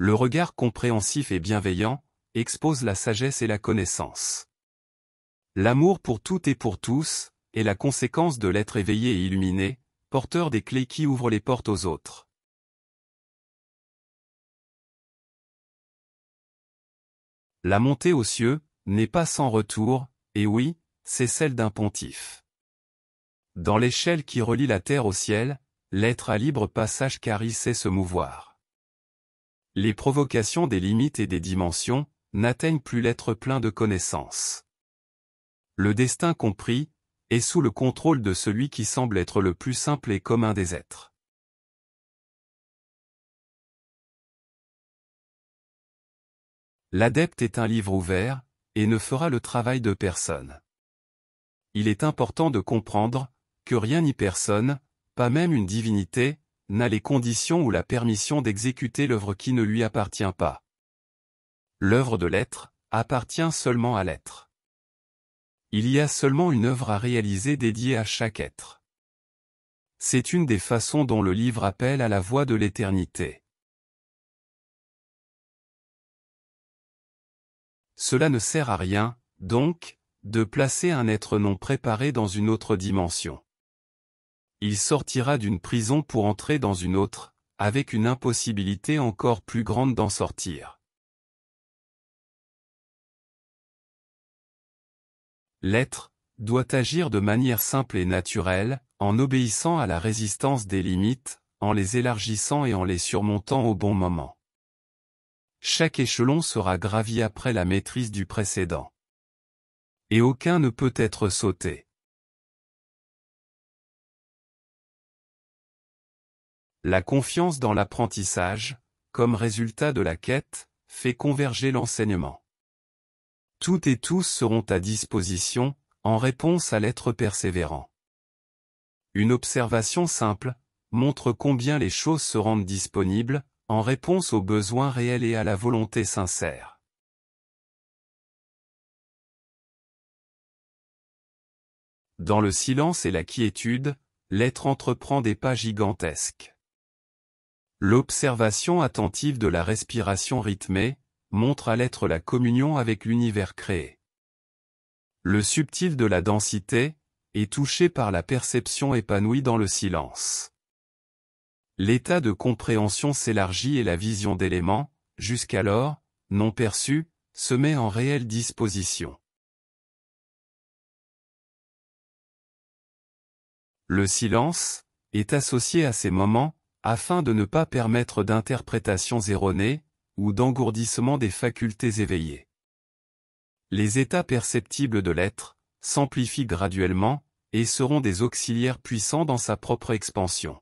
Le regard compréhensif et bienveillant expose la sagesse et la connaissance. L'amour pour toutes et pour tous est la conséquence de l'être éveillé et illuminé, porteur des clés qui ouvrent les portes aux autres. La montée aux cieux n'est pas sans retour, et oui, c'est celle d'un pontife. Dans l'échelle qui relie la terre au ciel, l'être à libre passage car il sait se mouvoir. Les provocations des limites et des dimensions n'atteignent plus l'être plein de connaissances. Le destin compris est sous le contrôle de celui qui semble être le plus simple et commun des êtres. L'adepte est un livre ouvert, et ne fera le travail de personne. Il est important de comprendre que rien ni personne, pas même une divinité, n'a les conditions ou la permission d'exécuter l'œuvre qui ne lui appartient pas. L'œuvre de l'être appartient seulement à l'être. Il y a seulement une œuvre à réaliser dédiée à chaque être. C'est une des façons dont le livre appelle à la voie de l'éternité. Cela ne sert à rien, donc, de placer un être non préparé dans une autre dimension. Il sortira d'une prison pour entrer dans une autre, avec une impossibilité encore plus grande d'en sortir. L'être doit agir de manière simple et naturelle, en obéissant à la résistance des limites, en les élargissant et en les surmontant au bon moment. Chaque échelon sera gravi après la maîtrise du précédent. Et aucun ne peut être sauté. La confiance dans l'apprentissage, comme résultat de la quête, fait converger l'enseignement. Toutes et tous seront à disposition, en réponse à l'être persévérant. Une observation simple montre combien les choses se rendent disponibles, en réponse aux besoins réels et à la volonté sincère. Dans le silence et la quiétude, l'être entreprend des pas gigantesques. L'observation attentive de la respiration rythmée montre à l'être la communion avec l'univers créé. Le subtil de la densité est touché par la perception épanouie dans le silence. L'état de compréhension s'élargit et la vision d'éléments, jusqu'alors, non perçus, se met en réelle disposition. Le silence est associé à ces moments, afin de ne pas permettre d'interprétations erronées, ou d'engourdissement des facultés éveillées. Les états perceptibles de l'être s'amplifient graduellement, et seront des auxiliaires puissants dans sa propre expansion.